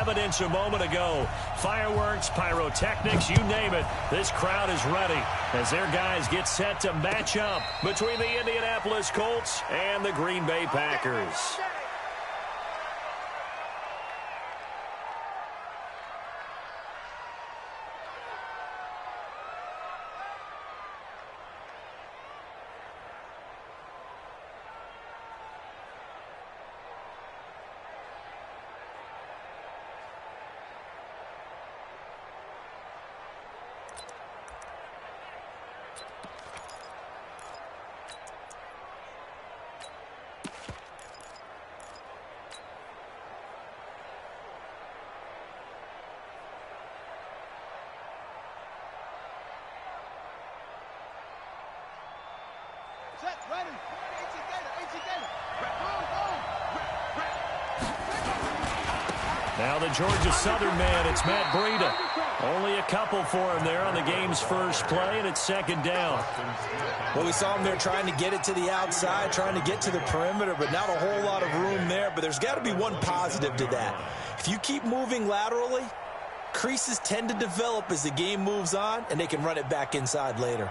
evidence a moment ago. Fireworks, pyrotechnics, you name it. This crowd is ready as their guys get set to match up between the Indianapolis Colts and the Green Bay Packers. Now the Georgia Southern man, it's Matt Breida. Only a couple for him there on the game's first play, and it's second down. Well, we saw him there trying to get it to the outside, trying to get to the perimeter, but not a whole lot of room there. But there's got to be one positive to that. If you keep moving laterally, creases tend to develop as the game moves on, and they can run it back inside later.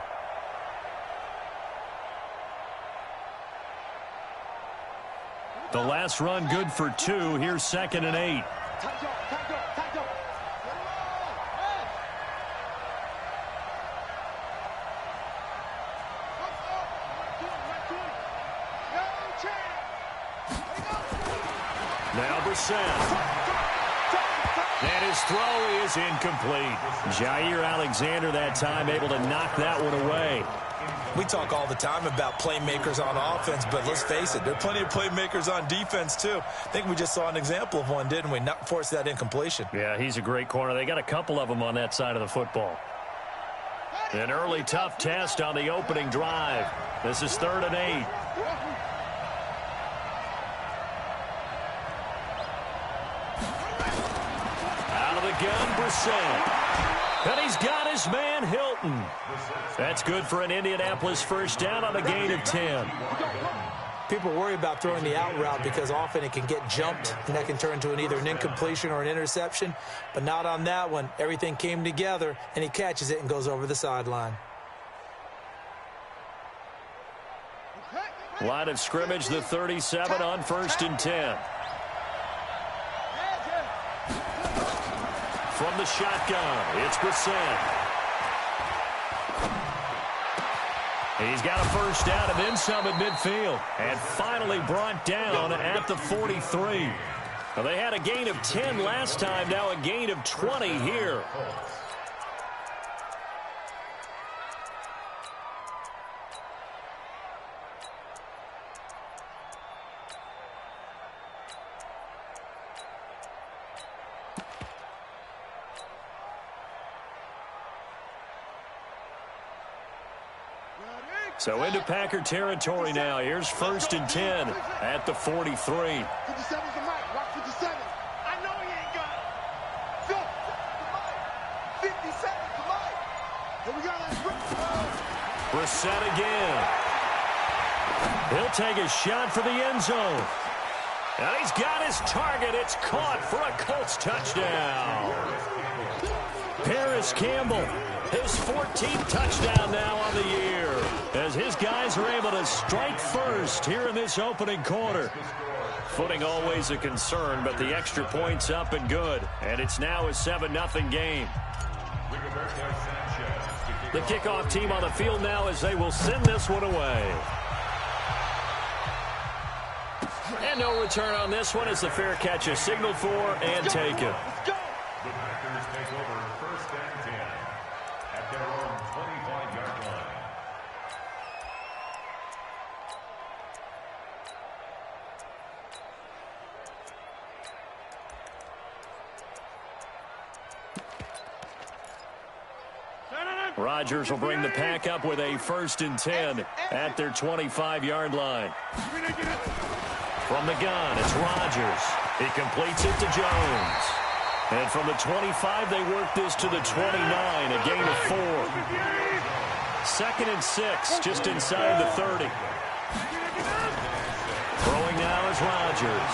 The last run good for 2. Here's 2nd and 8. Now Brissett. And his throw is incomplete. Jair Alexander that time able to knock that one away. We talk all the time about playmakers on offense, but let's face it, there are plenty of playmakers on defense too. I think we just saw an example of one, didn't we? Not force that incompletion. Yeah, he's a great corner. They got a couple of them on that side of the football. An early tough test on the opening drive. This is 3rd and 8. Out of the gun, Brissett. And he's got his man, Hilton. That's good for an Indianapolis first down on a gain of 10. People worry about throwing the out route because often it can get jumped, and that can turn into either an incompletion or an interception. But not on that one. Everything came together, and he catches it and goes over the sideline. Line of scrimmage, the 37 on 1st and 10. From the shotgun, it's Brissett. He's got a first down and then some at midfield. And finally brought down at the 43. Well, they had a gain of 10 last time, now a gain of 20 here. So into Packer territory now. Here's 1st and 10 at the 43. 57's the mic. Rock 57. I know he ain't got it. Phil, the mic. 57's the mic. Here we go. Brissett again. He'll take a shot for the end zone. And he's got his target. It's caught for a Colts touchdown. Paris Campbell, his 14th touchdown now on the year, as his guys are able to strike first here in this opening quarter. Footing always a concern, but the extra point's up and good. And it's now a 7-0 game. The kickoff team on the field now as they will send this one away. And no return on this one as the fair catch is signaled for and taken. The Packers take over 1st and 10 at their own 25-yard line. Rodgers will bring the pack up with a 1st and 10 at their 25-yard line. From the gun, it's Rodgers. He completes it to Jones. And from the 25, they work this to the 29, a gain of 4. 2nd and 6, just inside the 30. Throwing now is Rodgers.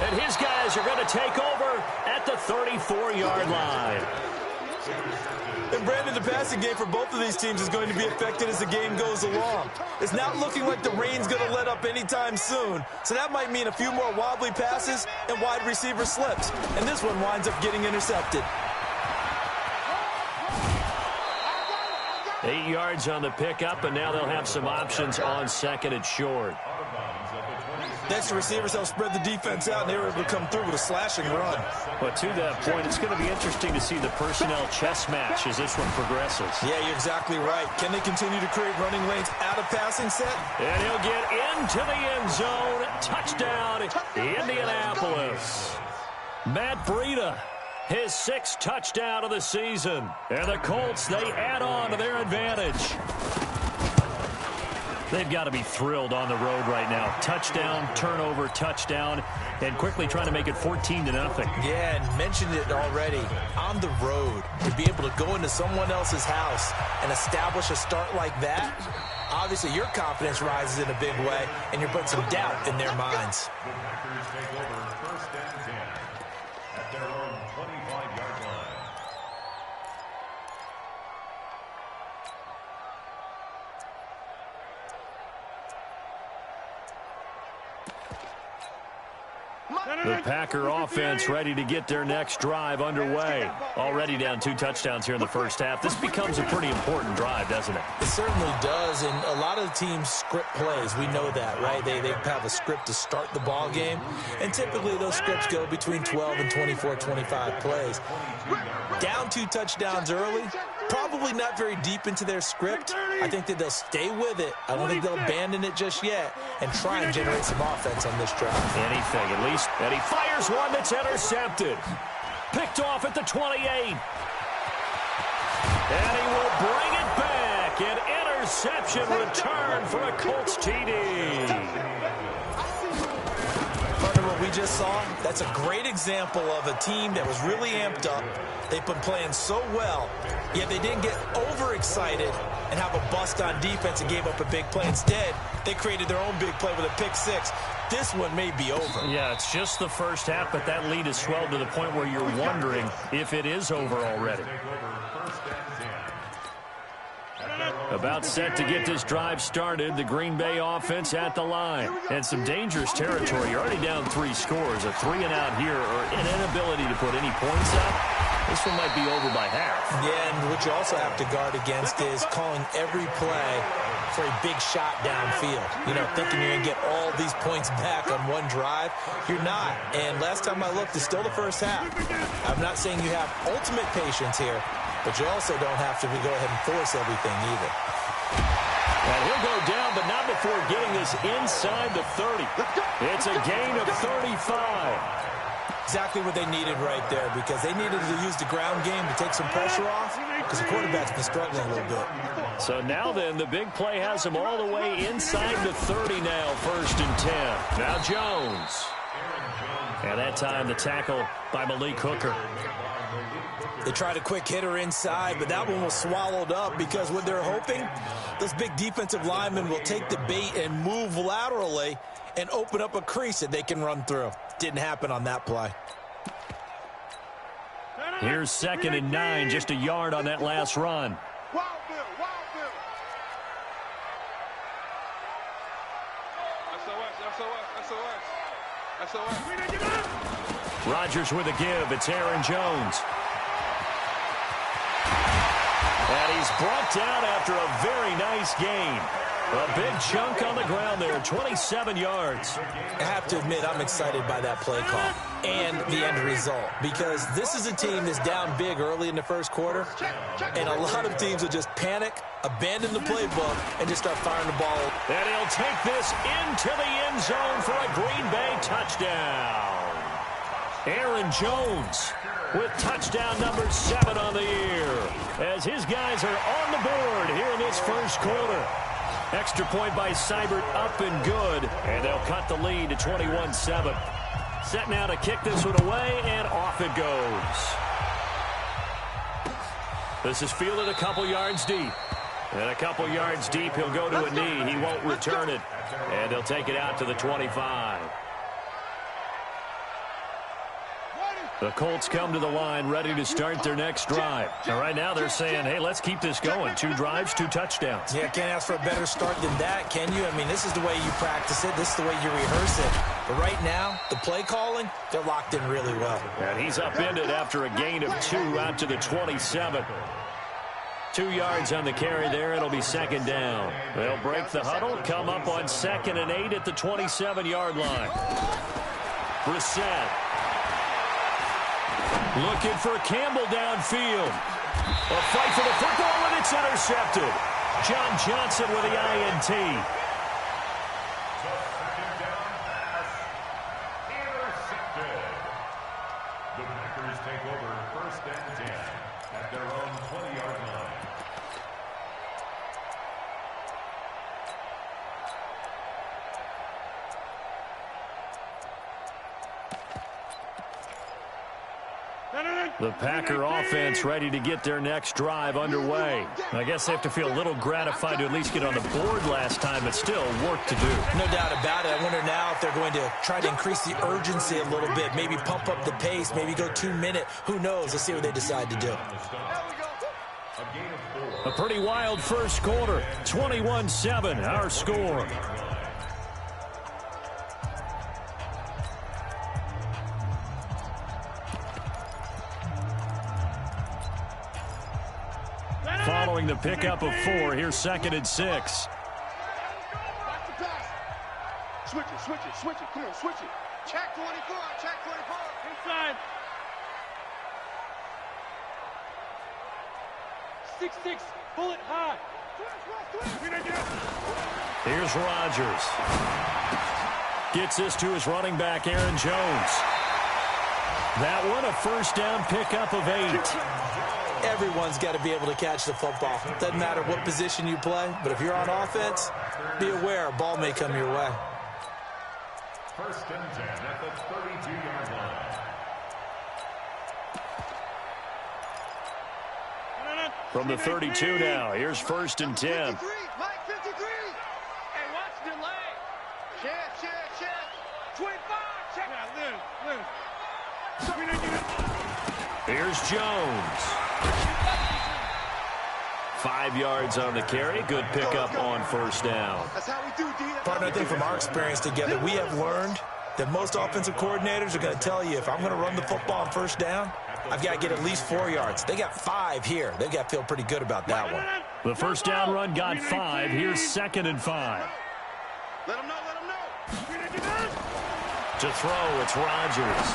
And his guys are going to take over at the 34-yard line. And Brandon, the passing game for both of these teams is going to be affected as the game goes along. It's not looking like the rain's going to let up anytime soon, so that might mean a few more wobbly passes and wide receiver slips. And this one winds up getting intercepted. 8 yards on the pickup, and now they'll have some options on second and short. Next, the receivers help spread the defense out, and they were able to come through with a slashing run. But to that point, it's going to be interesting to see the personnel chess match as this one progresses. Yeah, you're exactly right. Can they continue to create running lanes out of passing set? And he'll get into the end zone. Touchdown, Indianapolis. Matt Breida, his 6th touchdown of the season. And the Colts, they add on to their advantage. They've got to be thrilled on the road right now. Touchdown, turnover, touchdown, and quickly trying to make it 14-0. Yeah, and mentioned it already. On the road, to be able to go into someone else's house and establish a start like that, obviously your confidence rises in a big way, and you're putting some doubt in their minds. The Packers take over 1st and 10 at their own 25-yard line. The Packer offense ready to get their next drive underway. Already down 2 touchdowns here in the first half. This becomes a pretty important drive, doesn't it? It certainly does, and a lot of the teams script plays. We know that, right? They have a script to start the ball game, and typically those scripts go between 12 and 24, 25 plays. Down 2 touchdowns early, probably not very deep into their script. I think that they'll stay with it. I don't think they'll abandon it just yet and try and generate some offense on this drive. Anything, at least. And he fires one that's intercepted. Picked off at the 28. And he will bring it back. An interception return for a Colts TD. Partner, what we just saw, that's a great example of a team that was really amped up. They've been playing so well, yet they didn't get overexcited and have a bust on defense and gave up a big play. Instead, they created their own big play with a pick 6. This one may be over. Yeah, it's just the first half, but that lead has swelled to the point where you're wondering if it is over already. About set to get this drive started, the Green Bay offense at the line. And some dangerous territory. You're already down 3 scores. A 3-and-out here or an inability to put any points up. This one might be over by half. Yeah, and what you also have to guard against is calling every play for a big shot downfield. You know, thinking you're going to get all these points back on one drive. You're not. And last time I looked, it's still the first half. I'm not saying you have ultimate patience here, but you also don't have to go ahead and force everything either. And he'll go down, but not before getting this inside the 30. It's a gain of 35. Exactly what they needed right there, because they needed to use the ground game to take some pressure off, because the quarterback's been struggling a little bit. So now then, the big play has him all the way inside the 30 now, 1st and 10. Now Jones. And that time the tackle by Malik Hooker. They tried a quick hitter inside, but that one was swallowed up because what they're hoping, this big defensive lineman will take the bait and move laterally and open up a crease that they can run through. Didn't happen on that play. Here's 2nd and 9, just a yard on that last run. Wild Bill, Wild Bill. SOS. Rodgers with a give. It's Aaron Jones. And he's brought down after a very nice gain. A big chunk on the ground there, 27 yards. I have to admit, I'm excited by that play call and the end result, because this is a team that's down big early in the first quarter, and a lot of teams will just panic, abandon the playbook, and just start firing the ball. And he'll take this into the end zone for a Green Bay touchdown. Aaron Jones with touchdown number 7 on the year, as his guys are on the board here in this first quarter. Extra point by Seibert, up and good, and they'll cut the lead to 21-7. Set now to kick this one away, and off it goes. This is fielded a couple yards deep. And a couple yards deep, he'll go to a knee. He won't return it, and they'll take it out to the 25. The Colts come to the line ready to start their next drive. And right now they're saying, hey, let's keep this going. 2 drives, 2 touchdowns. Yeah, can't ask for a better start than that, can you? I mean, this is the way you practice it. This is the way you rehearse it. But right now, the play calling, they're locked in really well. And he's upended after a gain of 2 out to the 27. 2 yards on the carry there. It'll be second down. They'll break the huddle, come up on 2nd and 8 at the 27-yard line. Brissett. Looking for Campbell downfield. A fight for the football, and it's intercepted. John Johnson with the INT. The Packers take over 1st and 10 at their own 20-yard line. The Packer offense ready to get their next drive underway. I guess they have to feel a little gratified to at least get on the board last time, but still work to do. No doubt about it. I wonder now if they're going to try to increase the urgency a little bit, maybe pump up the pace, maybe go 2-minute. Who knows? Let's see what they decide to do. A pretty wild first quarter. 21-7, our score. Following the pickup of 4, here's 2nd and 6. Switch it. Come on, switch it. Check 24, check 24. Inside. 6-6, bullet high. Here's Rodgers. Gets this to his running back, Aaron Jones. That one, a first down pickup of 8. Everyone's got to be able to catch the football. Doesn't matter what position you play, but if you're on offense, be aware a ball may come your way. 1st and 10 at the 32-yard line. From the 32 now, here's 1st and 10. 53, Mike 53. Hey, watch the delay. Check. 25, check. Here's Jones. 5 yards on the carry. Good pickup on 1st down. That's how we do, D. Partner, I think from our experience together, we have learned that most offensive coordinators are going to tell you if I'm going to run the football on 1st down, I've got to get at least 4 yards. They got 5 here. They've got to feel pretty good about that one. The 1st down run got 5. Here's 2nd and 5. Let him know. To throw, it's Rodgers.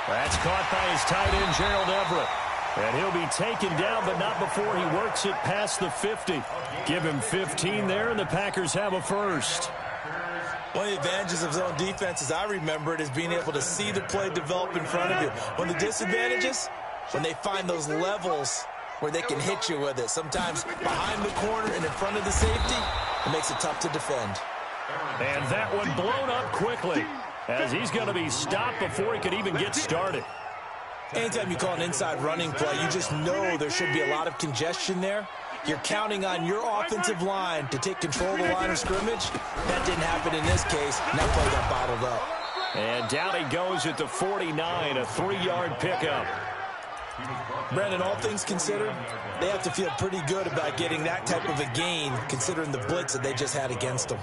That's caught by his tight end, Gerald Everett. And he'll be taken down, but not before he works it past the 50. Give him 15 there, and the Packers have a first. One of the advantages of zone defense, as I remember it, is being able to see the play develop in front of you. One of the disadvantages, when they find those levels where they can hit you with it. Sometimes behind the corner and in front of the safety, it makes it tough to defend. And that one blown up quickly, as he's going to be stopped before he could even get started. Anytime you call an inside running play, you just know there should be a lot of congestion there. You're counting on your offensive line to take control of the line of scrimmage. That didn't happen in this case, and that play got bottled up. And down he goes at the 49, a 3-yard pickup. Brandon, all things considered, they have to feel pretty good about getting that type of a gain, considering the blitz that they just had against them.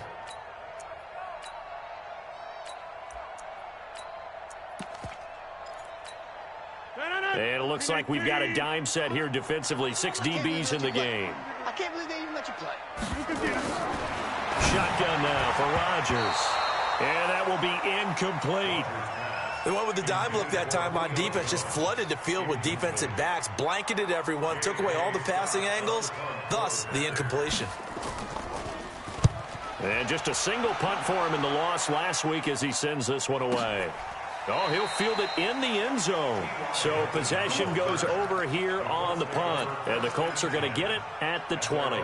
And it looks like we've got a dime set here defensively. 6 DBs in the game. I can't believe they even let you play. Shotgun now for Rodgers. And that will be incomplete. They went with the dime look that time on defense, just flooded the field with defensive backs, blanketed everyone, took away all the passing angles, thus the incompletion. And just a single punt for him in the loss last week as he sends this one away. Oh, he'll field it in the end zone. So possession goes over here on the punt. And the Colts are going to get it at the 20.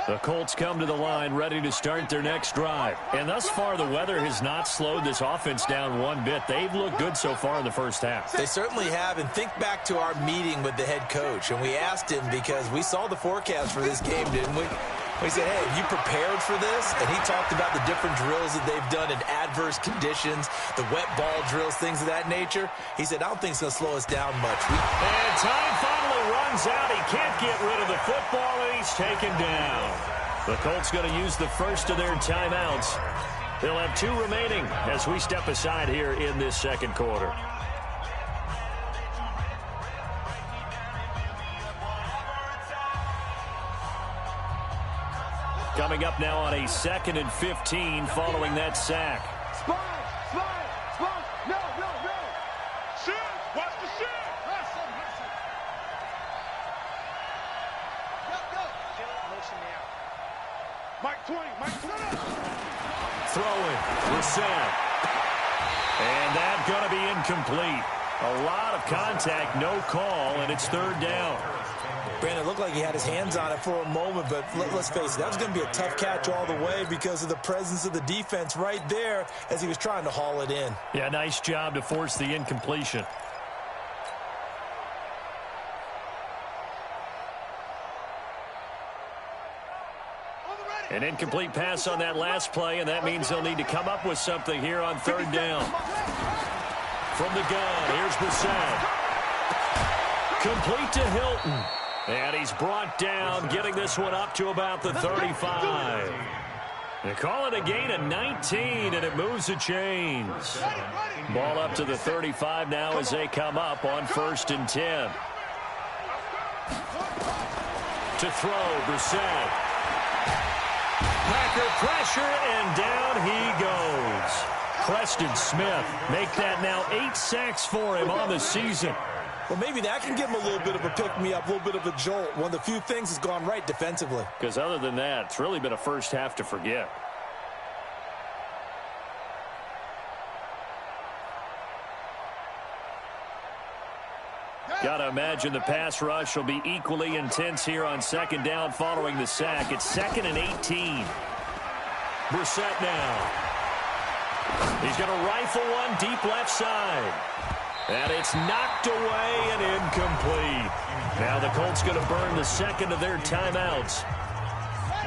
The Colts come to the line ready to start their next drive. And thus far, the weather has not slowed this offense down one bit. They've looked good so far in the first half. They certainly have. And think back to our meeting with the head coach. And we asked him because we saw the forecast for this game, didn't we? He said, hey, you prepared for this? And he talked about the different drills that they've done in adverse conditions, the wet ball drills, things of that nature. He said, I don't think it's going to slow us down much. And time finally runs out. He can't get rid of the football, and he's taken down. The Colts going to use the first of their timeouts. They'll have 2 remaining as we step aside here in this second quarter. Coming up now on a 2nd and 15 following that sack. Spine. No. Shoot. Watch the shoot. Hustle. Go. Motion me out. Mike 20. Throwing. Brissett. And that's going to be incomplete. A lot of contact, no call, and it's 3rd down. Brandon, it looked like he had his hands on it for a moment, but let's face it, that was going to be a tough catch all the way because of the presence of the defense right there as he was trying to haul it in. Yeah, nice job to force the incompletion. An incomplete pass on that last play, and that means they'll need to come up with something here on 3rd down. From the gun, here's Brissett. Complete to Hilton. And he's brought down, getting this one up to about the 35. They call it a gain of 19, and it moves the chains. Ball up to the 35 now as they come up on 1st and 10. To throw, Brissett. Packer pressure, and down he goes. Preston Smith make that now 8 sacks for him on the season. Well, maybe that can give him a little bit of a pick-me-up, a little bit of a jolt. One of the few things has gone right defensively. Because other than that, it's really been a first half to forget. Got to imagine the pass rush will be equally intense here on 2nd down following the sack. It's 2nd and 18. Brissett now. He's going to rifle one deep left side. And it's knocked away and incomplete. Now the Colts going to burn the 2nd of their timeouts.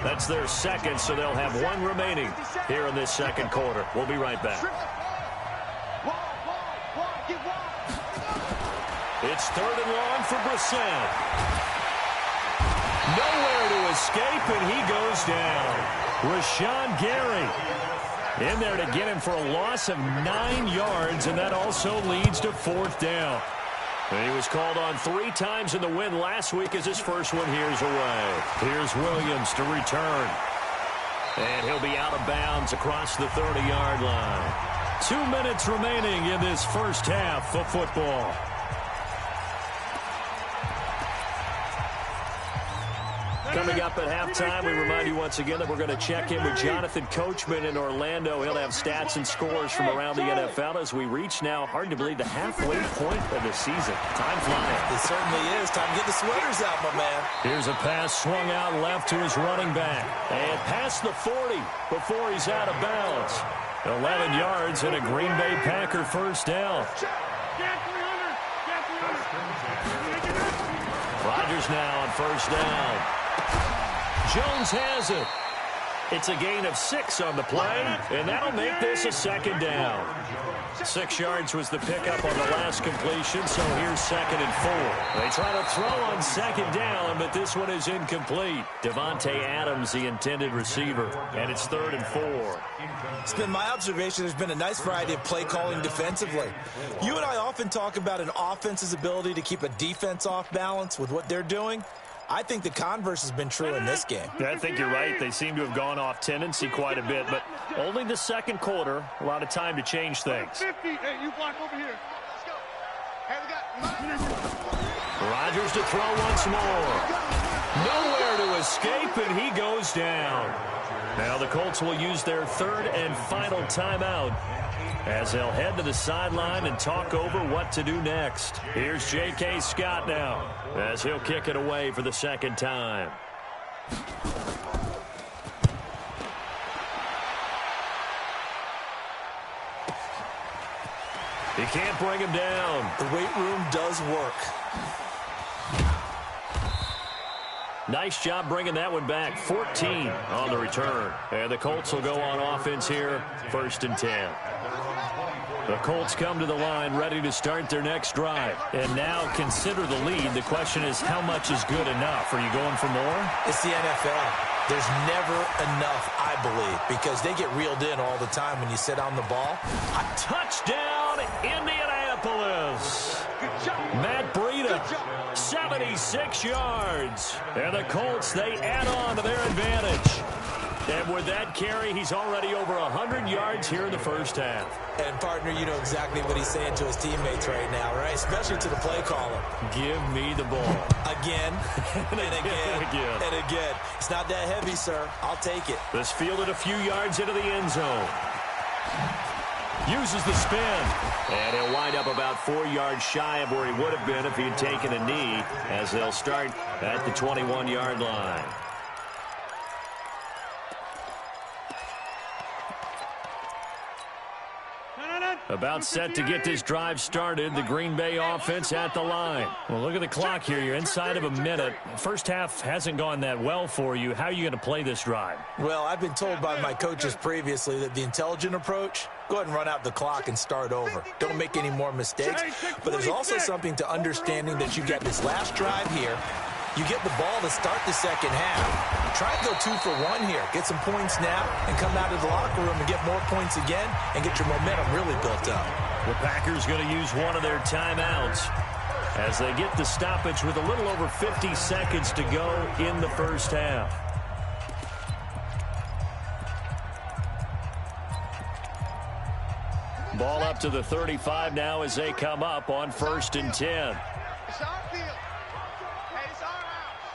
That's their 2nd, so they'll have 1 remaining here in this 2nd quarter. We'll be right back. It's 3rd and long for Brissett. Nowhere to escape, and he goes down. Rashawn Gary in there to get him for a loss of 9 yards, and that also leads to 4th down. And he was called on 3 times in the win last week as his first one here's away. Here's Williams to return. And he'll be out of bounds across the 30-yard line. 2 minutes remaining in this first half of football. Coming up at halftime, we remind you once again that we're going to check in with Jonathan Coachman in Orlando. He'll have stats and scores from around the NFL as we reach now, hard to believe, the halfway point of the season. Time flying. It certainly is. Time to get the sweaters out, my man. Here's a pass swung out left to his running back. And past the 40 before he's out of bounds. 11 yards and a Green Bay Packer first down. Rodgers now on first down. Jones has it. It's a gain of 6 on the play, and that'll make this a 2nd down. 6 yards was the pickup on the last completion, so here's 2nd and 4. They try to throw on 2nd down, but this one is incomplete. Devontae Adams, the intended receiver, and it's 3rd and 4. It's been my observation there's been a nice variety of play calling defensively. You and I often talk about an offense's ability to keep a defense off balance with what they're doing. I think the converse has been true in this game. I think you're right. They seem to have gone off tendency quite a bit, but only the 2nd quarter, a lot of time to change things. 50. Hey, you block over here. Let's go. Hey, we got Rodgers to throw once more. Nowhere to escape, and he goes down. Now the Colts will use their 3rd and final timeout as they'll head to the sideline and talk over what to do next. Here's J.K. Scott now as he'll kick it away for the 2nd time. He can't bring him down. The weight room does work. Nice job bringing that one back. 14 on the return. And the Colts will go on offense here, 1st and 10. The Colts come to the line ready to start their next drive. And now consider the lead. The question is, how much is good enough? Are you going for more? It's the NFL. There's never enough, I believe, because they get reeled in all the time when you sit on the ball. Touchdown, Indianapolis. Matt Breida, 76 yards. And the Colts, they add on to their advantage. And with that carry, he's already over 100 yards here in the first half. And, partner, you know exactly what he's saying to his teammates right now, right? Especially to the play caller. Give me the ball. Again, and again, and again. It's not that heavy, sir. I'll take it. This fielded a few yards into the end zone. Uses the spin. And he'll wind up about 4 yards shy of where he would have been if he had taken a knee, as they'll start at the 21-yard line. About set to get this drive started. The Green Bay offense at the line. Well, look at the clock here. You're inside of a minute. First half hasn't gone that well for you. How are you going to play this drive? Well, I've been told by my coaches previously that the intelligent approach, go ahead and run out the clock and start over. Don't make any more mistakes. But there's also something to understanding that you've got this last drive here. You get the ball to start the second half. Try and go 2 for 1 here. Get some points now and come out of the locker room and get more points again and get your momentum really built up. The Packers going to use one of their timeouts as they get the stoppage with a little over 50 seconds to go in the first half. Ball up to the 35 now as they come up on 1st and 10. It's our field. Hey, it's our house.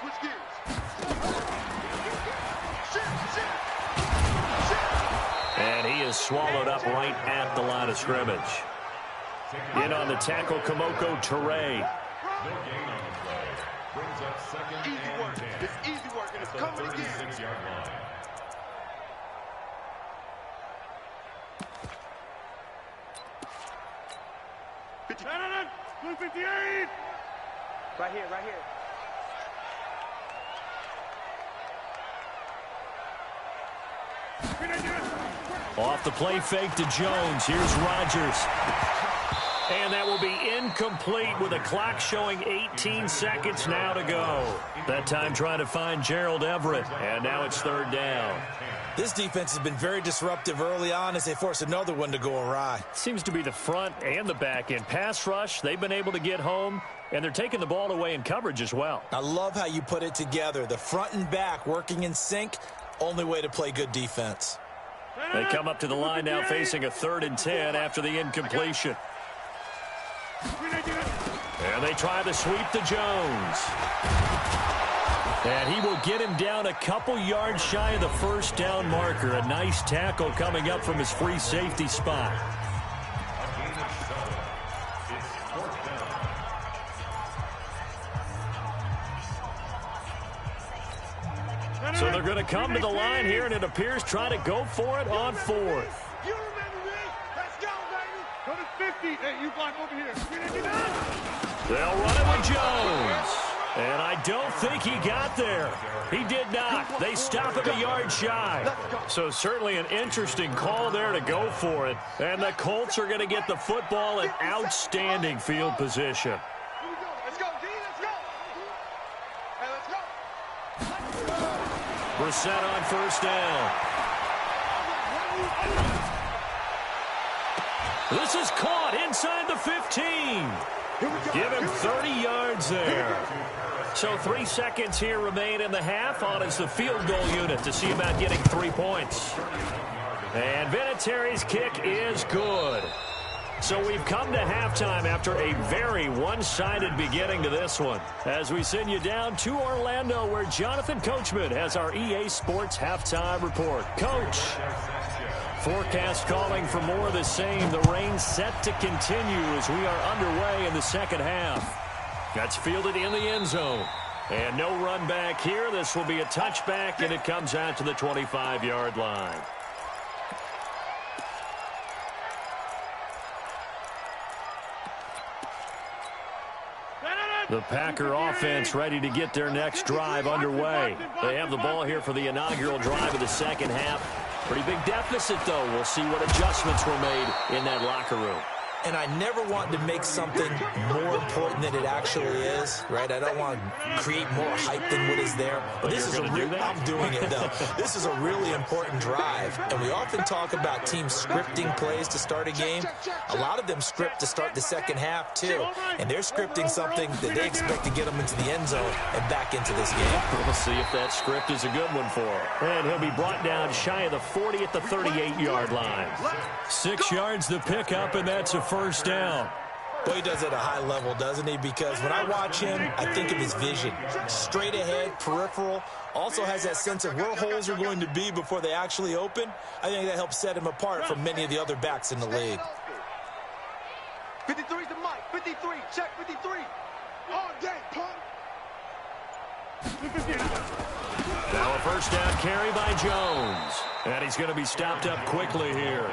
Switch gears. And he is swallowed up right at the line of scrimmage. In on the tackle, Kamoko Toure. No gain on the play. Brings up 2nd Easy and work. 10. It's easy work, and it's coming again. 36-yard line. Blue 58. Right here. Off the play fake to Jones. Here's Rodgers. And that will be incomplete with a clock showing 18 seconds now to go. That time trying to find Gerald Everett. And now it's 3rd down. This defense has been very disruptive early on as they force another one to go awry. Seems to be the front and the back end. Pass rush, they've been able to get home, and they're taking the ball away in coverage as well. I love how you put it together. The front and back working in sync, only way to play good defense. They come up to the line now facing a 3rd and 10 after the incompletion. And they try the sweep to Jones. And he will get him down a couple yards shy of the first down marker. A nice tackle coming up from his free safety spot. So they're going to come to the line here, and it appears try to go for it on 4th. You remember me? Let's go, baby. Go to 50. Hey, you block over here. They'll run it with Jones. And I don't think he got there. He did not. They stop him a yard shy. So certainly an interesting call there to go for it. And the Colts are going to get the football in outstanding field position. Here we go. Let's go, D. Let's go. Hey, let's go. Brissett on 1st down. This is caught inside the 15. Give him 30 yards there. So 3 seconds here remain in the half on as the field goal unit to see about getting 3 points. And Vinatieri's kick is good. So we've come to halftime after a very one-sided beginning to this one. As we send you down to Orlando, where Jonathan Coachman has our EA Sports halftime report. Coach, forecast calling for more of the same. The rain set to continue as we are underway in the second half. That's fielded in the end zone. And no run back here. This will be a touchback, and it comes out to the 25-yard line. The Packer offense ready to get their next drive underway. They have the ball here for the inaugural drive of the second half. Pretty big deficit, though. We'll see what adjustments were made in that locker room. And I never want to make something more important than it actually is, right? I don't want to create more hype than what is there. But this is a real, I'm doing it, though. This is a really important drive. And we often talk about teams scripting plays to start a game. A lot of them script to start the second half, too. And they're scripting something that they expect to get them into the end zone and back into this game. We'll see if that script is a good one for him. And he'll be brought down shy of the 40 at the 38-yard line. 6 yards the pickup, and that's a first down. Boy, he does it at a high level, doesn't he? Because when I watch him, I think of his vision. Straight ahead, peripheral. Also has that sense of where holes are going to be before they actually open. I think that helps set him apart from many of the other backs in the league. 53 to Mike. 53. Check 53. All day, punk. Now a first down carry by Jones. And he's going to be stopped up quickly here.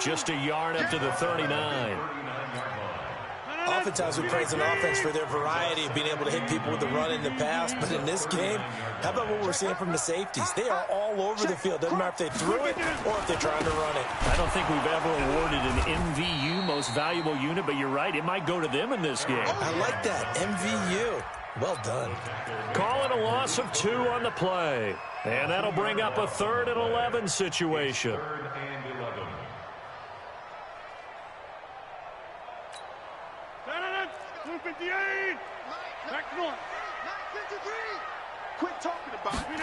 Just a yard up to the 39. Oftentimes we praise an offense for their variety of being able to hit people with the run in the pass. But in this game, how about what we're seeing from the safeties? They are all over the field. Doesn't matter if they threw it or if they're trying to run it. I don't think we've ever awarded an MVU, most valuable unit, but you're right. It might go to them in this game. I like that. MVU. Well done. Call it a loss of 2 on the play. And that'll bring up a 3rd and 11 situation. 3rd and 11. Back north. 953. Quit talking about it.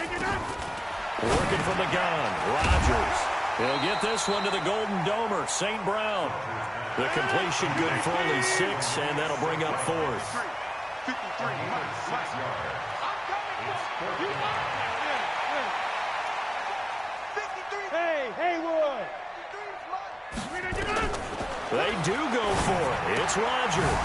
Working from the gun, Rodgers. He'll get this one to the Golden Domer, St. Brown. The completion good for only 6, and that'll bring up 4th. 53. Hey, Haywood. They do go for it. It's Rodgers.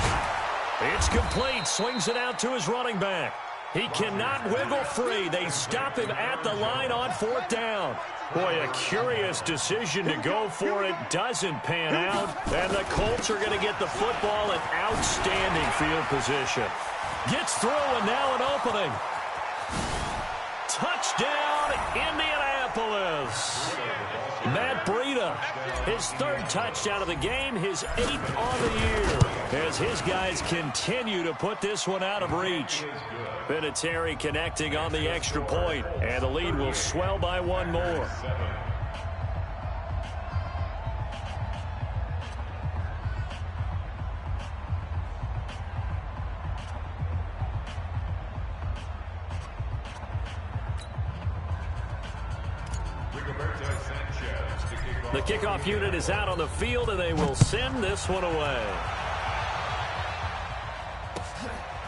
It's complete. Swings it out to his running back. He cannot wiggle free. They stop him at the line on 4th down. Boy, a curious decision to go for it. Doesn't pan out. And the Colts are going to get the football in outstanding field position. Gets through, and now an opening. Touchdown, Indianapolis. Matt Breida, his 3rd touchdown of the game, his 8th on the year, as his guys continue to put this one out of reach. Vinatieri connecting on the extra point, and the lead will swell by 1 more. The kickoff unit is out on the field, and they will send this one away.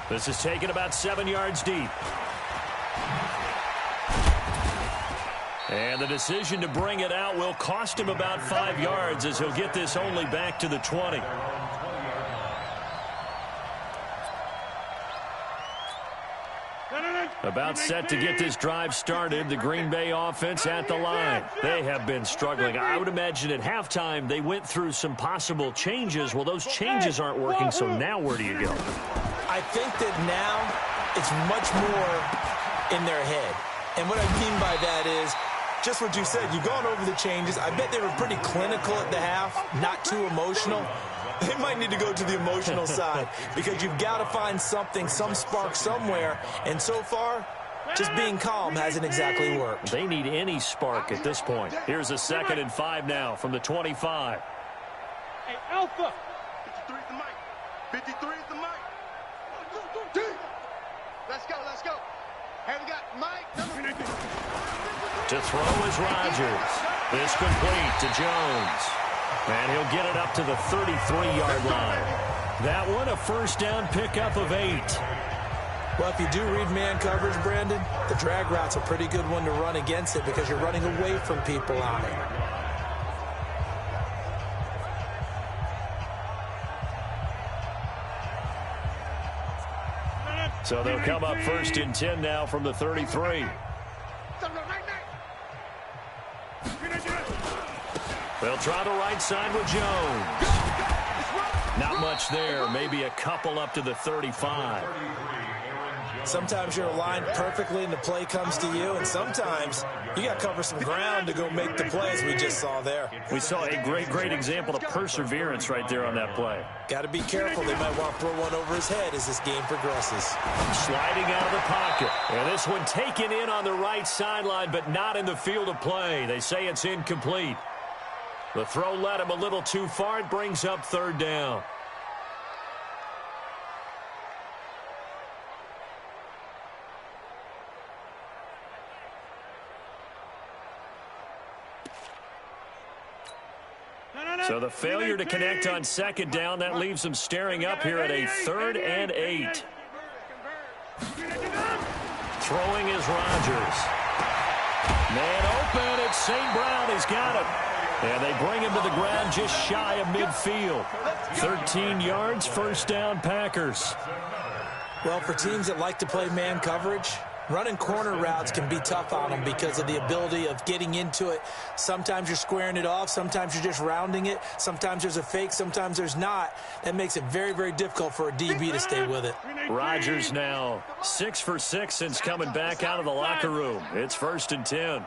This is taken about 7 yards deep. And the decision to bring it out will cost him about 5 yards, as he'll get this only back to the 20. About set to get this drive started, the Green Bay offense at the line. They have been struggling. I would imagine at halftime they went through some possible changes. Well, those changes aren't working, so now where do you go? I think that now it's much more in their head. And what I mean by that is just what you said. You've gone over the changes. I bet they were pretty clinical at the half, not too emotional. They might need to go to the emotional side because you've got to find something, some spark somewhere. And so far, just being calm hasn't exactly worked. They need any spark at this point. Here's a 2nd and 5 now from the 25. Hey, Alpha. 53 is the mic. 53 is the mic. 1, 2, 3. Let's go, let's go. Hey, we got Mike. To throw is Rodgers. This complete to Jones. And he'll get it up to the 33-yard line. That one, a first down pickup of 8. Well, if you do read man coverage, Brandon, the drag route's a pretty good one to run against it because you're running away from people on it. So they'll come up 1st and 10 now from the 33. They'll try the right side with Jones. Now Not much there. Maybe a couple up to the 35. Sometimes you're aligned perfectly and the play comes to you, and sometimes you got to cover some ground to go make the play, as we just saw there. We saw a great example of perseverance right there on that play. Got to be careful. They might want to throw one over his head as this game progresses. Sliding out of the pocket. And this one taken in on the right sideline, but not in the field of play. They say it's incomplete. The throw led him a little too far. It brings up third down. So the failure to connect on second down, that leaves them staring up here at a 3rd and 8. Throwing is Rodgers. Man open, it's St. Brown. He's got it. And they bring him to the ground just shy of midfield. 13 yards, first down, Packers. Well, for teams that like to play man coverage, running corner routes can be tough on them because of the ability of getting into it. Sometimes you're squaring it off. Sometimes you're just rounding it. Sometimes there's a fake. Sometimes there's not. That makes it very difficult for a DB to stay with it. Rodgers now 6 for 6 since coming back out of the locker room. It's 1st and 10.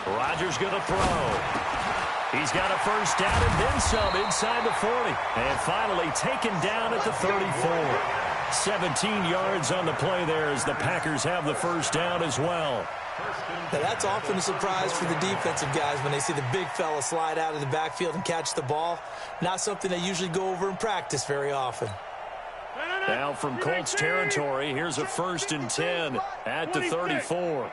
Rodgers going to throw. He's got a first down and then some inside the 40. And finally taken down at the 34. 17 yards on the play there as the Packers have the first down as well. Now that's often a surprise for the defensive guys when they see the big fella slide out of the backfield and catch the ball. Not something they usually go over in practice very often. Now from Colts territory, here's a 1st and 10 at the 34.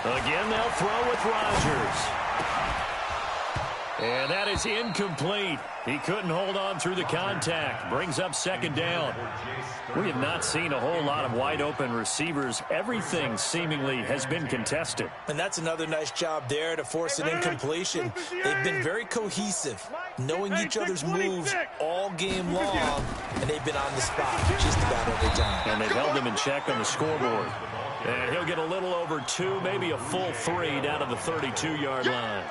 Again, they'll throw with Rodgers. And that is incomplete. He couldn't hold on through the contact. Brings up second down. We have not seen a whole lot of wide-open receivers. Everything seemingly has been contested. And that's another nice job there to force an incompletion. They've been very cohesive, knowing each other's moves all game long, and they've been on the spot just about every time. And they've held them in check on the scoreboard. And he'll get a little over 2, maybe a full 3 down to the 32-yard line.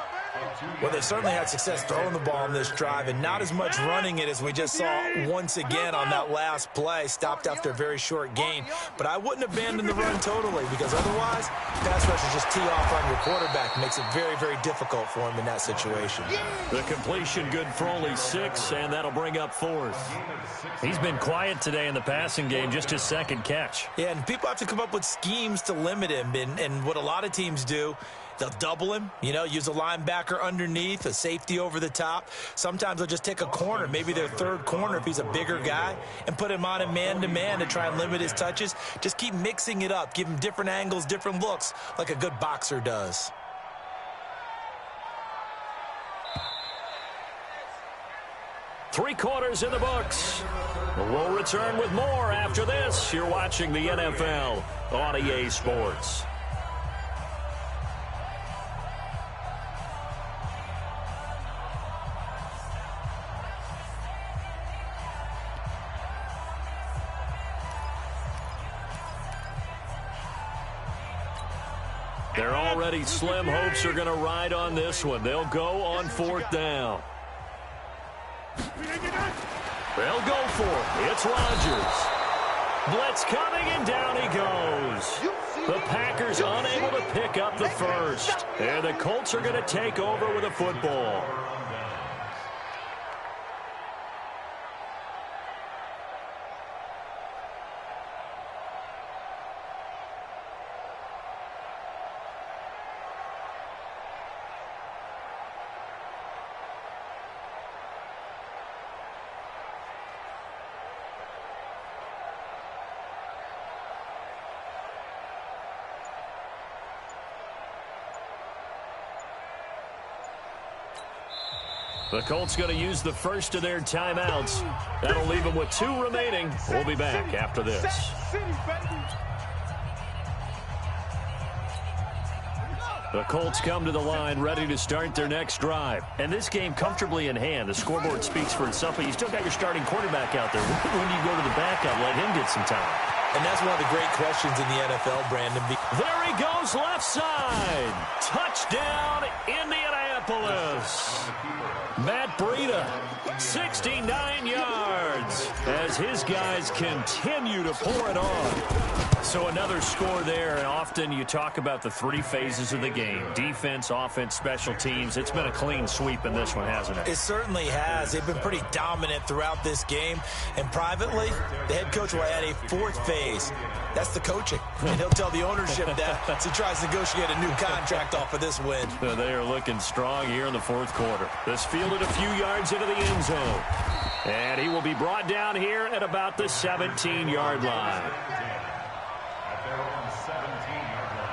Well, they've certainly had success throwing the ball on this drive and not as much running it as we just saw once again on that last play. Stopped after a very short gain. But I wouldn't abandon the run totally because otherwise, pass rushers just tee off on your quarterback. Makes it very difficult for him in that situation. The completion good for only 6, and that'll bring up 4th. He's been quiet today in the passing game, just his 2nd catch. Yeah, and people have to come up with schemes to limit him. And what a lot of teams do, they'll double him, use a linebacker underneath, a safety over the top. Sometimes they'll just take a corner, maybe their 3rd corner if he's a bigger guy, and put him on a man-to-man to try and limit his touches. Just keep mixing it up. Give him different angles, different looks, like a good boxer does. Three quarters in the books. We'll return with more after this. You're watching the NFL on EA Sports. They're already slim hopes are going to ride on this one. They'll go on 4th down. They'll go for it. It's Rodgers. Blitz coming, and down he goes. The Packers unable to pick up the first. And the Colts are going to take over with a football. The Colts going to use the first of their timeouts. That'll leave them with 2 remaining. We'll be back after this. The Colts come to the line ready to start their next drive. And this game comfortably in hand. The scoreboard speaks for itself, but you still got your starting quarterback out there. When you go to the backup, let him get some time. And that's one of the great questions in the NFL, Brandon. There he goes left side. Touchdown, Indianapolis. Matt Breida, 69 yards as his guys continue to pour it on. So another score there, and often you talk about the three phases of the game. Defense, offense, special teams. It's been a clean sweep in this one, hasn't it? It certainly has. They've been pretty dominant throughout this game. And privately, the head coach will add a fourth phase. That's the coaching. And he'll tell the ownership that as he tries to negotiate a new contract off of this win. They are looking strong here in the fourth quarter. This fielded a few yards into the end zone. And he will be brought down here at about the 17-yard line. At their own 17-yard line.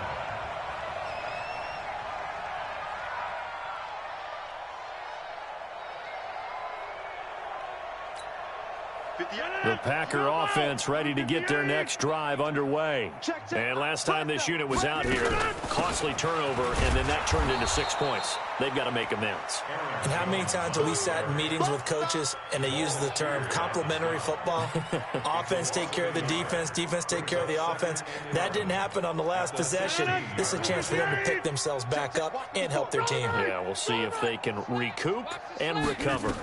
The Packer offense ready to get their next drive underway. And last time this unit was out here, costly turnover, and then that turned into 6 points. They've got to make amends. And how many times have we sat in meetings with coaches and they use the term complementary football? Offense take care of the defense, defense take care of the offense. That didn't happen on the last possession. This is a chance for them to pick themselves back up and help their team. Yeah, we'll see if they can recoup and recover.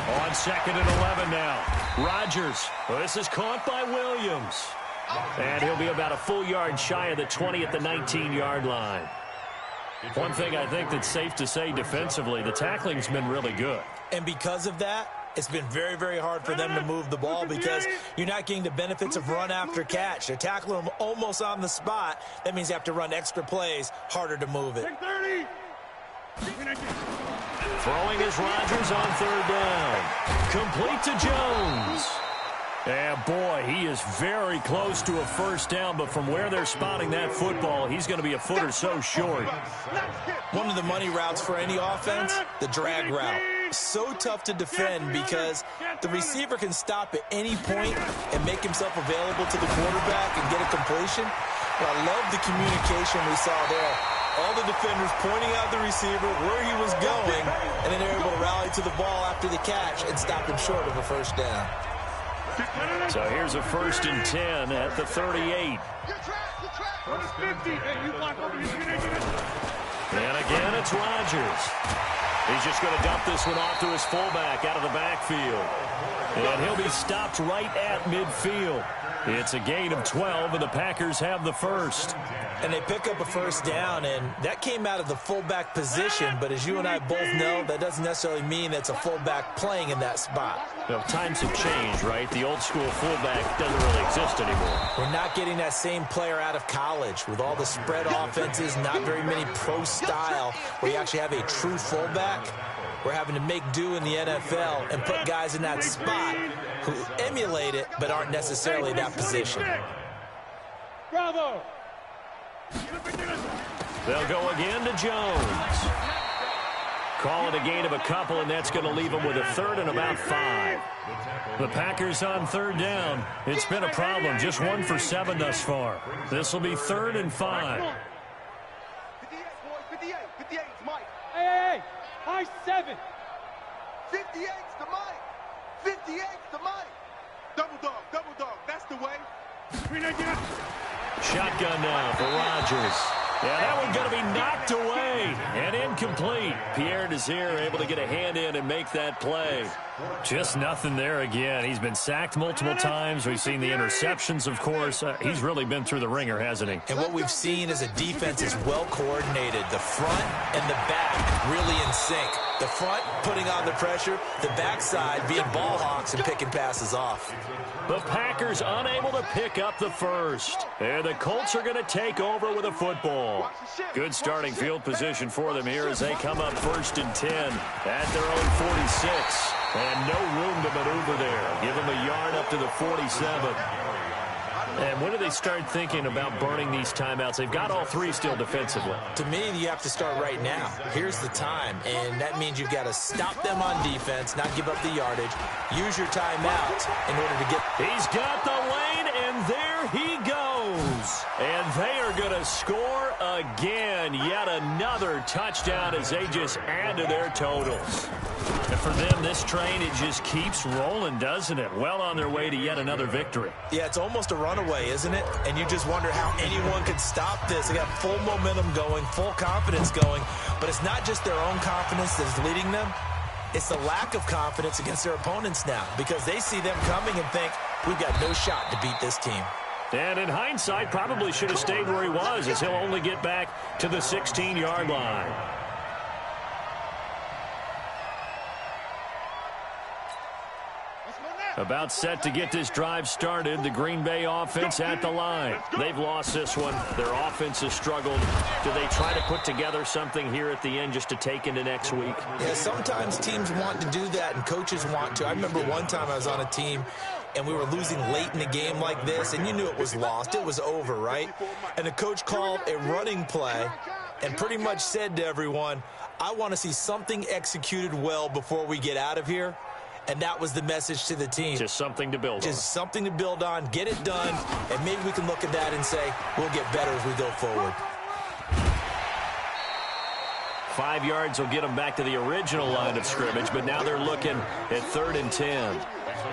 On 2nd and 11 now. Rodgers. Well, this is caught by Williams. And he'll be about a full yard shy of the 20 at the 19-yard line. One thing I think that's safe to say defensively, the tackling's been really good. And because of that, it's been very, very hard for them to move the ball because you're not getting the benefits of run after catch. They're tackling them almost on the spot. That means you have to run extra plays, harder to move it. Throwing is Rodgers on 3rd down. Complete to Jones. And boy, he is very close to a first down, but from where they're spotting that football, he's going to be a foot or so short. One of the money routes for any offense, the drag route. So tough to defend because the receiver can stop at any point and make himself available to the quarterback and get a completion. But I love the communication we saw there. All the defenders pointing out the receiver, where he was going, and then they're able to rally to the ball after the catch and stop him short of a first down. So here's a 1st and 10 at the 38. And again, it's Rodgers. He's just going to dump this one off to his fullback out of the backfield. And he'll be stopped right at midfield. It's a gain of 12, and the Packers have the first. And they pick up a first down, and that came out of the fullback position. But as you and I both know, that doesn't necessarily mean it's a fullback playing in that spot. You know, times have changed, right? The old school fullback doesn't really exist anymore. We're not getting that same player out of college with all the spread offenses, not very many pro style where you actually have a true fullback. We're having to make do in the NFL and put guys in that spot who emulate it but aren't necessarily that position. Bravo! They'll go again to Jones. Call it a gain of a couple, and that's going to leave them with a 3rd and about 5. The Packers on 3rd down. It's been a problem. Just 1 for 7 thus far. This will be 3rd and 5. 58, boys, 58. 58's Mike. Hey, high 7. 58's the Mike. 58's the Mike. Double dog. That's the way. Shotgun now for Rodgers. Yeah, that one's going to be knocked away and incomplete. Pierre Desir able to get a hand in and make that play. Just nothing there again. He's been sacked multiple times. We've seen the interceptions, of course. He's really been through the ringer, hasn't he? And what we've seen is a defense is well coordinated. The front and the back really in sync. The front putting on the pressure, the backside being ball hawks and picking passes off. The Packers unable to pick up the first. And the Colts are going to take over with a football. Good starting field position for them here as they come up 1st and 10 at their own 46. And no room to maneuver there. Give them a yard up to the 47. And when do they start thinking about burning these timeouts? They've got all 3 still defensively. To me, you have to start right now. Here's the time, and that means you've got to stop them on defense, not give up the yardage. Use your timeouts in order to get... He's got the lane, and there he goes. And they are going to to score again. Yet another touchdown as they just add to their totals. And for them, this train, it just keeps rolling, doesn't it? Well on their way to yet another victory. Yeah, it's almost a runaway, isn't it? And you just wonder how anyone could stop this. They got full momentum going, full confidence going. But it's not just their own confidence that's leading them. It's the lack of confidence against their opponents now because they see them coming and think, we've got no shot to beat this team. And in hindsight, probably should have stayed where he was as he'll only get back to the 16-yard line. About set to get this drive started. The Green Bay offense at the line. They've lost this one. Their offense has struggled. Do they try to put together something here at the end just to take into next week? Yeah, sometimes teams want to do that and coaches want to. I remember one time I was on a team and we were losing late in a game like this, and you knew it was lost. It was over, right? And the coach called a running play and pretty much said to everyone, I want to see something executed well before we get out of here. And that was the message to the team. Just something to build on. Just something to build on, get it done, and maybe we can look at that and say, we'll get better as we go forward. 5 yards will get them back to the original line of scrimmage, but now they're looking at 3rd and 10.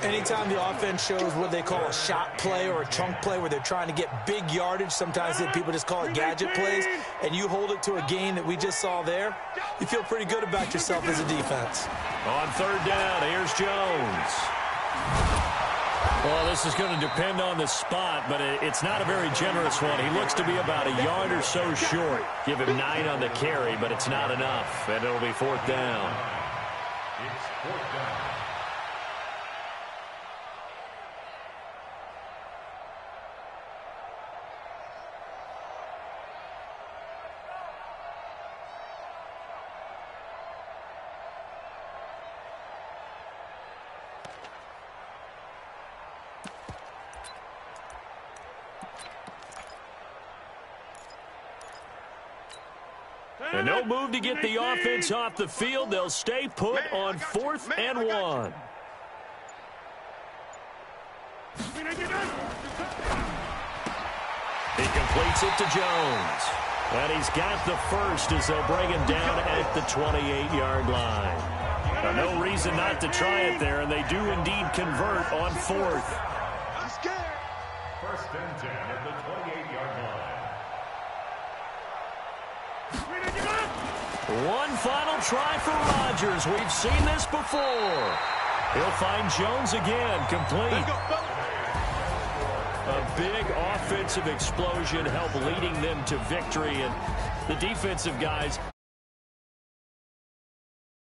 Anytime the offense shows what they call a shot play or a chunk play where they're trying to get big yardage, sometimes people just call it gadget plays, and you hold it to a gain that we just saw there, you feel pretty good about yourself as a defense. On 3rd down, here's Jones. Well, this is going to depend on the spot, but it's not a very generous one. He looks to be about a yard or so short. Give him 9 on the carry, but it's not enough, and it'll be 4th down. It's 4th down. And no move to get the offense off the field. They'll stay put on 4th and 1. He completes it to Jones. And he's got the first as they'll bring him down at the 28-yard line. Now, no reason not to try it there, and they do indeed convert on 4th. I'm scared. 1st and 10 at the 28-yard line. One final try for Rodgers. We've seen this before. He'll find Jones again, complete. A big offensive explosion helped leading them to victory, and the defensive guys